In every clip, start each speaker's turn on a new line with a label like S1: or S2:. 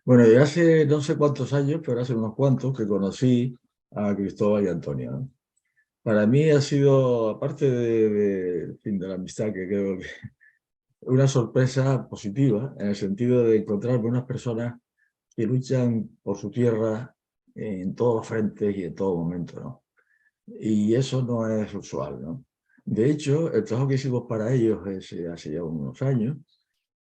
S1: Bueno, ya hace no sé cuántos años, pero hace unos cuantos que conocí a Cristóbal y Antonio, ¿no? Para mí ha sido, aparte en fin, de la amistad, que creo que una sorpresa positiva, en el sentido de encontrarme unas personas que luchan por su tierra en todos los frentes y en todo momento, ¿no? Y eso no es usual, ¿no? De hecho, el trabajo que hicimos para ellos hace ya unos años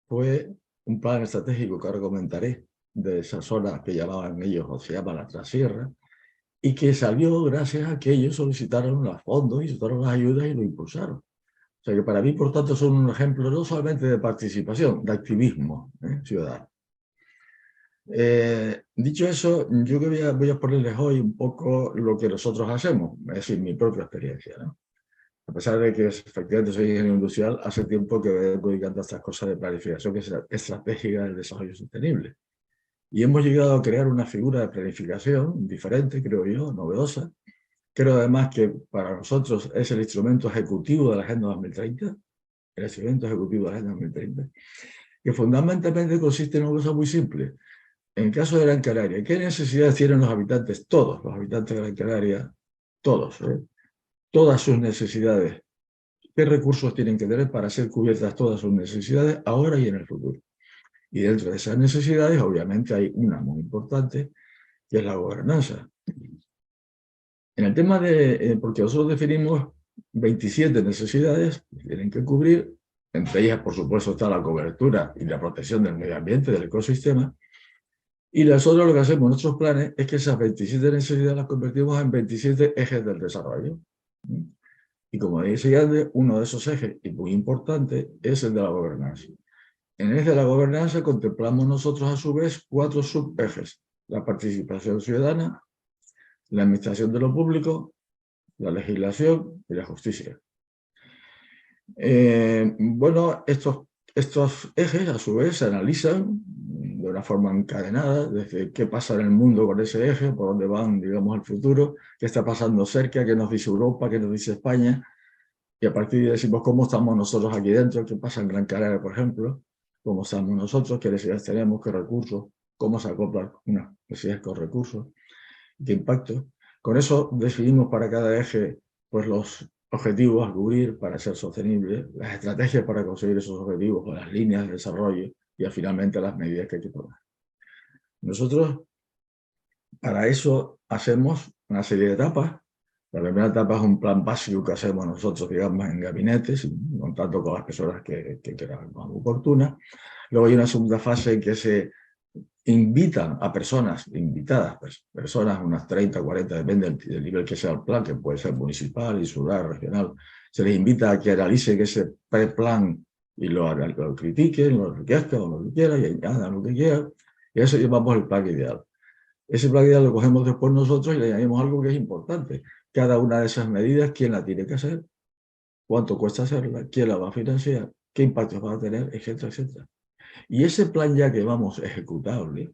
S1: fue un plan estratégico que ahora comentaré, de esa zona que llamaban ellos, o se llama la Trasierra, y que salió gracias a que ellos solicitaron los fondos y solicitaron las ayudas y lo impulsaron. O sea que para mí, por tanto, son un ejemplo no solamente de participación, de activismo ciudadano. Dicho eso, yo que voy a ponerles hoy un poco lo que nosotros hacemos, es decir, mi propia experiencia, ¿no? A pesar de que efectivamente soy ingeniero industrial, hace tiempo que vengo dedicando a estas cosas de planificación que es estratégica del desarrollo sostenible. Y hemos llegado a crear una figura de planificación diferente, creo yo, novedosa. Creo además que para nosotros es el instrumento ejecutivo de la Agenda 2030, el instrumento ejecutivo de la Agenda 2030, que fundamentalmente consiste en una cosa muy simple. En el caso de Gran Canaria, ¿qué necesidades tienen los habitantes? Todos los habitantes de Gran Canaria, todos, todas sus necesidades. ¿Qué recursos tienen que tener para ser cubiertas todas sus necesidades ahora y en el futuro? Y dentro de esas necesidades, obviamente, hay una muy importante, que es la gobernanza. En el tema porque nosotros definimos 27 necesidades que tienen que cubrir, entre ellas, por supuesto, está la cobertura y la protección del medio ambiente, del ecosistema, y nosotros lo que hacemos en nuestros planes es que esas 27 necesidades las convertimos en 27 ejes del desarrollo. Y como decía antes, uno de esos ejes, y muy importante, es el de la gobernanza. En el eje de la gobernanza contemplamos nosotros a su vez 4 subejes: la participación ciudadana, la administración de lo público, la legislación y la justicia. Bueno, estos ejes a su vez se analizan de una forma encadenada, desde qué pasa en el mundo con ese eje, por dónde van, digamos, al futuro, qué está pasando cerca, qué nos dice Europa, qué nos dice España, y a partir de ahí decimos cómo estamos nosotros aquí dentro, qué pasa en Gran Canaria, por ejemplo, cómo estamos nosotros, qué necesidades tenemos, qué recursos, cómo se acoplan unas necesidades con recursos, qué impacto. Con eso definimos para cada eje pues, los objetivos a cubrir para ser sostenible, las estrategias para conseguir esos objetivos, las líneas de desarrollo y finalmente las medidas que hay que tomar. Nosotros para eso hacemos una serie de etapas. La primera etapa es un plan básico que hacemos nosotros, digamos, en gabinetes, contacto con las personas que creamos oportunas. Luego hay una segunda fase en que se invitan a personas, invitadas, personas, unas 30, 40, depende del nivel que sea el plan, que puede ser municipal, insular, regional. Se les invita a que realicen ese pre-plan y lo critiquen, lo enriquezcan o lo que quieran, y añadan lo que quieran. Y eso llamamos el plan ideal. Ese plan ideal lo cogemos después nosotros y le añadimos algo que es importante. Cada una de esas medidas, ¿quién la tiene que hacer? ¿Cuánto cuesta hacerla? ¿Quién la va a financiar? ¿Qué impactos va a tener? Etcétera, etcétera. Y ese plan ya que vamos ejecutable,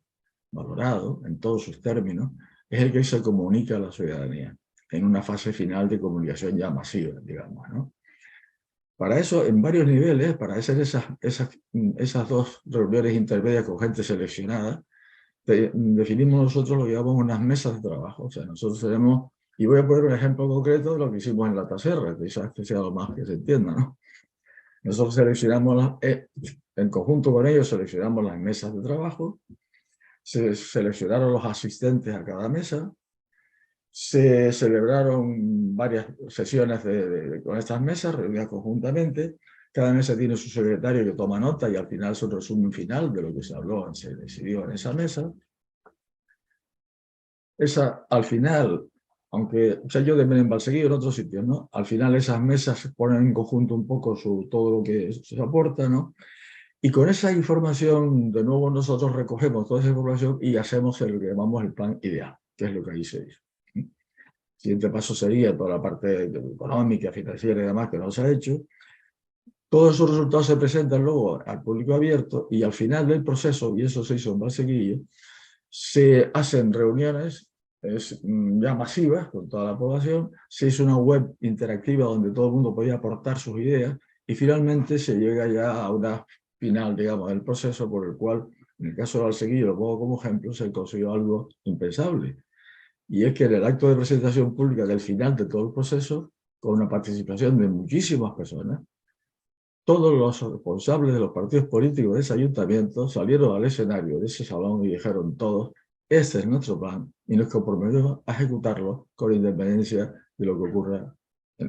S1: valorado en todos sus términos, es el que se comunica a la ciudadanía en una fase final de comunicación ya masiva, digamos, ¿no? Para eso, en varios niveles, para hacer esas dos reuniones intermedias con gente seleccionada, definimos nosotros lo que llamamos unas mesas de trabajo. O sea, nosotros tenemos, y voy a poner un ejemplo concreto de lo que hicimos en la Taserra, quizás que sea lo más que se entienda, ¿no? Nosotros seleccionamos, en conjunto con ellos, seleccionamos las mesas de trabajo, se seleccionaron los asistentes a cada mesa, se celebraron varias sesiones con estas mesas, reunidas conjuntamente. Cada mesa tiene su secretario que toma nota y al final es un resumen final de lo que se habló, se decidió en esa mesa. Al final, aunque o sea, yo de seguido en otros sitios, ¿no? Al final esas mesas ponen en conjunto un poco todo lo que se aporta, ¿no? Y con esa información, de nuevo, nosotros recogemos toda esa información y hacemos lo que llamamos el plan ideal, que es lo que ahí se dice. El siguiente paso sería toda la parte económica, financiera y demás que no se ha hecho. Todos esos resultados se presentan luego al público abierto y al final del proceso, y eso se hizo en Valsequillo, se hacen reuniones ya masivas con toda la población, se hizo una web interactiva donde todo el mundo podía aportar sus ideas y finalmente se llega ya a una final, digamos, del proceso por el cual En el caso de Valsequillo, lo pongo como ejemplo, se consiguió algo impensable. Y es que en el acto de presentación pública del final de todo el proceso, con una participación de muchísimas personas, todos los responsables de los partidos políticos de ese ayuntamiento salieron al escenario de ese salón y dijeron todos, este es nuestro plan y nos comprometemos a ejecutarlo con independencia de lo que ocurra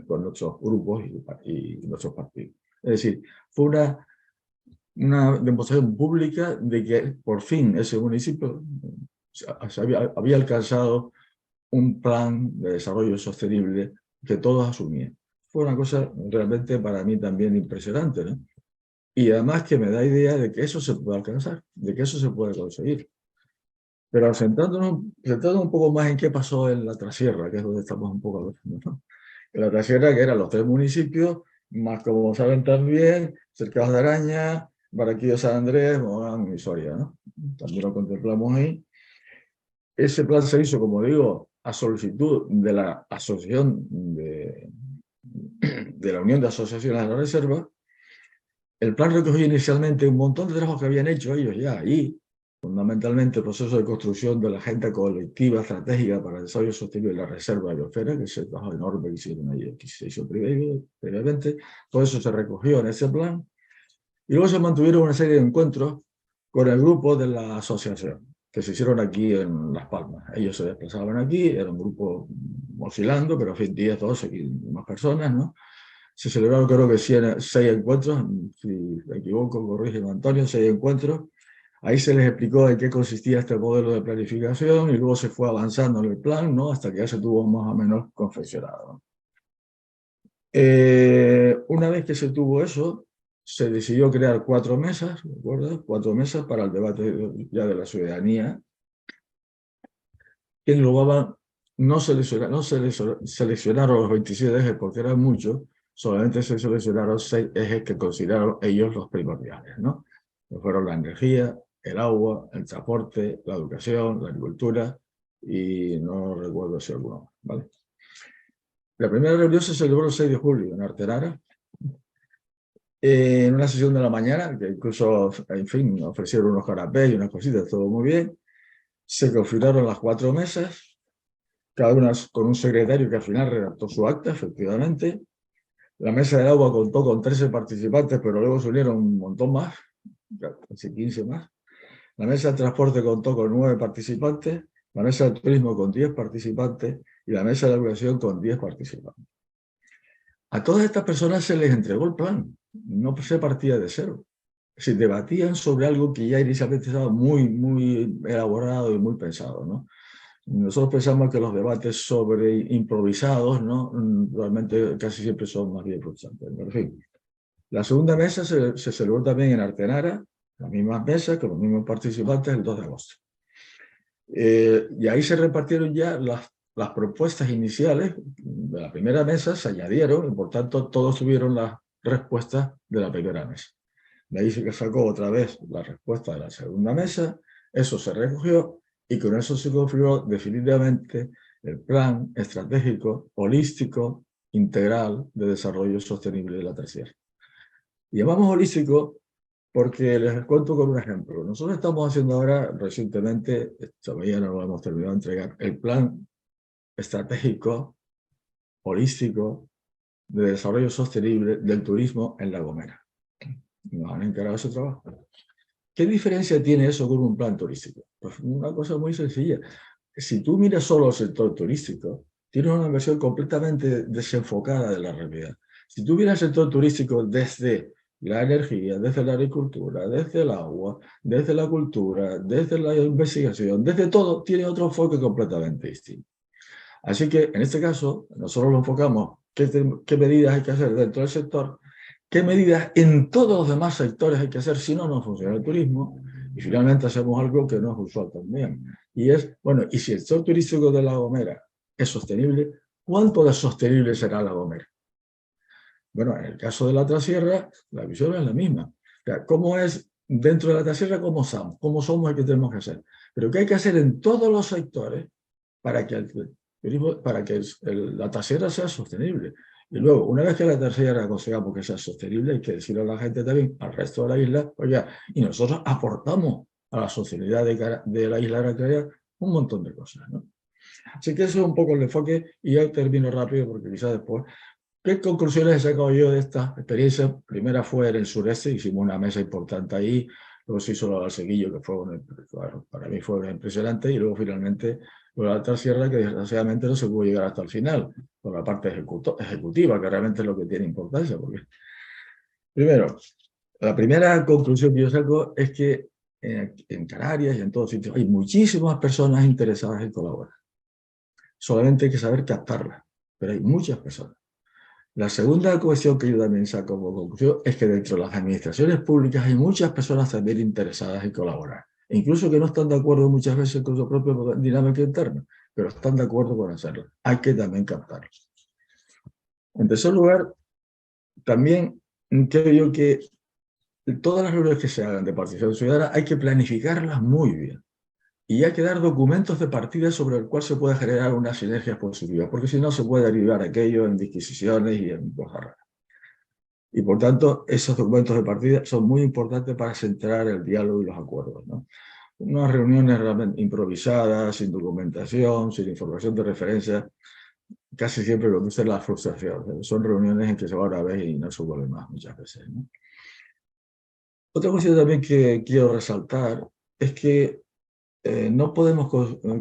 S1: con nuestros grupos y nuestros partidos. Es decir, fue una demostración pública de que por fin ese municipio había alcanzado un plan de desarrollo sostenible que todos asumían. Fue una cosa realmente para mí también impresionante, ¿no? Y además que me da idea de que eso se puede alcanzar, de que eso se puede conseguir. Pero centrándonos un poco más en qué pasó en la Trasierra, que es donde estamos un poco hablando, ¿no? En la Trasierra, que eran los 3 municipios, más como saben también, Cercados de Araña, Barranquilla, San Andrés, Mogán y Soria, ¿no? También lo contemplamos ahí. Ese plan se hizo, como digo, a solicitud de la Asociación de la Unión de Asociaciones de la Reserva. El plan recogió inicialmente un montón de trabajos que habían hecho ellos ya ahí, fundamentalmente el proceso de construcción de la agenda colectiva estratégica para el desarrollo sostenible de la reserva biosfera, que es el trabajo enorme que hicieron ahí, que se hizo previamente. Todo eso se recogió en ese plan. Y luego se mantuvieron una serie de encuentros con el grupo de la asociación, que se hicieron aquí en Las Palmas. Ellos se desplazaban aquí, era un grupo oscilando, pero a fin 10, 12, más personas, ¿no? Se celebraron creo que 6 encuentros, si me equivoco, corrígeme Antonio, 6 encuentros. Ahí se les explicó en qué consistía este modelo de planificación y luego se fue avanzando en el plan, ¿no? Hasta que ya se tuvo más o menos confeccionado. Una vez que se tuvo eso, se decidió crear 4 mesas, ¿de acuerdo? 4 mesas para el debate ya de la ciudadanía, que englobaban, no seleccionaron los 27 ejes porque eran muchos, solamente se seleccionaron 6 ejes que consideraron ellos los primordiales, ¿no? Que fueron la energía, el agua, el transporte, la educación, la agricultura y no recuerdo si alguno más, ¿vale? La primera reunión se celebró el 6 de julio en Artenara, en una sesión de la mañana, que incluso, en fin, ofrecieron unos canapés y unas cositas, todo muy bien. Se configuraron las 4 mesas, cada una con un secretario que al final redactó su acta, efectivamente. La mesa del agua contó con 13 participantes, pero luego se unieron un montón más, casi 15 más. La mesa del transporte contó con 9 participantes, la mesa del turismo con 10 participantes y la mesa de la educación con 10 participantes. A todas estas personas se les entregó el plan, no se partía de cero. Se debatían sobre algo que ya inicialmente estaba muy elaborado y muy pensado, ¿no? Nosotros pensamos que los debates sobre improvisados, ¿no? Realmente casi siempre son más bien frustrantes. En fin, la segunda mesa se celebró también en Artenara, las mismas mesas, con los mismos participantes, el 2 de agosto. Y ahí se repartieron ya las propuestas iniciales de la primera mesa, se añadieron y por tanto todos tuvieron las respuestas de la primera mesa. De ahí se sacó otra vez la respuesta de la segunda mesa, eso se recogió y con eso se configuró definitivamente el plan estratégico, holístico, integral de desarrollo sostenible de la tercera. Y llamamos holístico porque les cuento con un ejemplo. Nosotros estamos haciendo ahora, recientemente, esta mañana lo hemos terminado de entregar, el plan estratégico, holístico, de desarrollo sostenible del turismo en La Gomera. Nos han encargado ese trabajo. ¿Qué diferencia tiene eso con un plan turístico? Pues una cosa muy sencilla. Si tú miras solo el sector turístico, tienes una versión completamente desenfocada de la realidad. Si tú miras el sector turístico desde la energía, desde la agricultura, desde el agua, desde la cultura, desde la investigación, desde todo, tiene otro enfoque completamente distinto. Así que, en este caso, nosotros lo enfocamos, qué medidas hay que hacer dentro del sector, qué medidas en todos los demás sectores hay que hacer, si no, no funciona el turismo, y finalmente hacemos algo que no es usual también. Y es, bueno, y si el sector turístico de La Gomera es sostenible, ¿cuánto de sostenible será La Gomera? Bueno, en el caso de la Trasierra, la visión es la misma. O sea, ¿cómo es dentro de la Trasierra? ¿Cómo somos y qué tenemos que hacer? Pero ¿qué hay que hacer en todos los sectores para que la Trasierra sea sostenible? Y luego, una vez que la Trasierra consigamos que sea sostenible, hay que decirle a la gente también, al resto de la isla, oye, y nosotros aportamos a la sociedad de la isla Gran Canaria, un montón de cosas, ¿no? Así que eso es un poco el enfoque, y ya termino rápido porque quizás después. ¿Qué conclusiones he sacado yo de esta experiencia? Primera fue en el sureste, hicimos una mesa importante ahí, luego se hizo la Valsequillo, que fue bueno, para mí fue impresionante, y luego finalmente la Alta Sierra, que desgraciadamente no se pudo llegar hasta el final, por la parte ejecutiva, que realmente es lo que tiene importancia. Porque, primero, la primera conclusión que yo saco es que en Canarias y en todos sitios hay muchísimas personas interesadas en colaborar. Solamente hay que saber captarlas, pero hay muchas personas. La segunda cuestión que yo también saco como conclusión es que dentro de las administraciones públicas hay muchas personas también interesadas en colaborar, incluso que no están de acuerdo muchas veces con su propia dinámica interna, pero están de acuerdo con hacerlo. Hay que también captarlos. En tercer lugar, también creo yo que todas las reuniones que se hagan de participación ciudadana hay que planificarlas muy bien. Y hay que dar documentos de partida sobre el cual se pueda generar unas sinergias positivas, porque si no se puede derivar aquello en disquisiciones y en cosas raras. Y por tanto, esos documentos de partida son muy importantes para centrar el diálogo y los acuerdos, ¿no? Unas reuniones realmente improvisadas, sin documentación, sin información de referencia, casi siempre conducen a la frustración. Son reuniones en que se va una vez y no se vuelve más muchas veces, ¿no? Otra cuestión también que quiero resaltar es que no podemos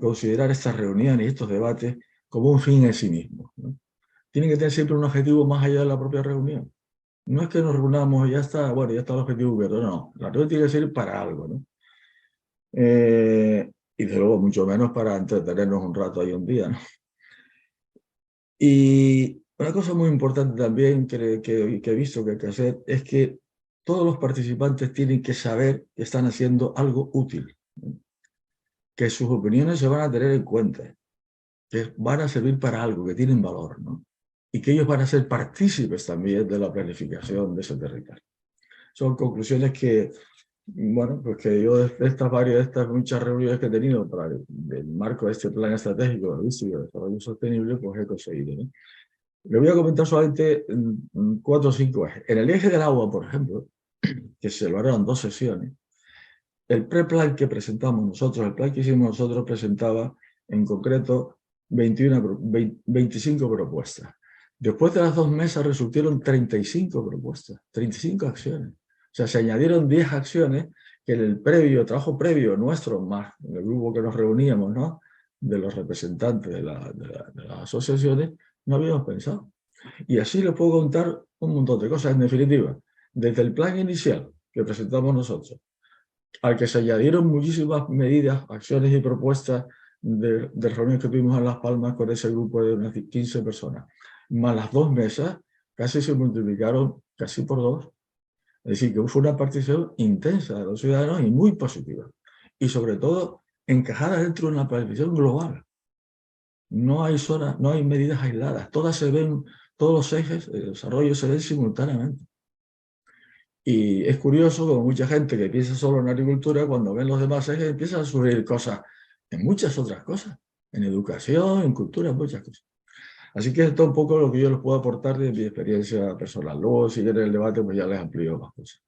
S1: considerar estas reuniones y estos debates como un fin en sí mismo, ¿no? Tienen que tener siempre un objetivo más allá de la propia reunión. No es que nos reunamos y ya está, bueno, ya está el objetivo cubierto, no. La reunión tiene que ser para algo, ¿no? Y desde luego mucho menos para entretenernos un rato ahí un día, ¿no? Y una cosa muy importante también que he visto que hay que hacer es que todos los participantes tienen que saber que están haciendo algo útil, ¿no? Que sus opiniones se van a tener en cuenta, que van a servir para algo, que tienen valor, ¿no? Y que ellos van a ser partícipes también de la planificación de ese territorio. Son conclusiones que, bueno, pues que yo de estas muchas reuniones que he tenido para el marco de este plan estratégico de desarrollo sostenible, pues he conseguido, ¿no? Le voy a comentar solamente 4 o 5 ejes. En el eje del agua, por ejemplo, que se lograron 2 sesiones, el preplan que presentamos nosotros, el plan que hicimos nosotros presentaba en concreto 25 propuestas. Después de las 2 mesas resultaron 35 propuestas, 35 acciones. O sea, se añadieron 10 acciones que en el trabajo previo nuestro, más en el grupo que nos reuníamos, ¿no?, de los representantes de las asociaciones, no habíamos pensado. Y así les puedo contar un montón de cosas. En definitiva, desde el plan inicial que presentamos nosotros, al que se añadieron muchísimas medidas, acciones y propuestas de reuniones que tuvimos en Las Palmas con ese grupo de unas 15 personas, más las 2 mesas, casi se multiplicaron casi por 2. Es decir, que fue una participación intensa de los ciudadanos y muy positiva. Y sobre todo, encajada dentro de una planificación global. No hay zonas, no hay medidas aisladas. Todas se ven, todos los ejes de desarrollo se ven simultáneamente. Y es curioso como mucha gente que piensa solo en agricultura, cuando ven los demás ejes, empiezan a surgir cosas en muchas otras cosas, en educación, en cultura, en muchas cosas. Así que esto es un poco lo que yo les puedo aportar de mi experiencia personal. Luego, si quieren el debate, pues ya les amplío más cosas.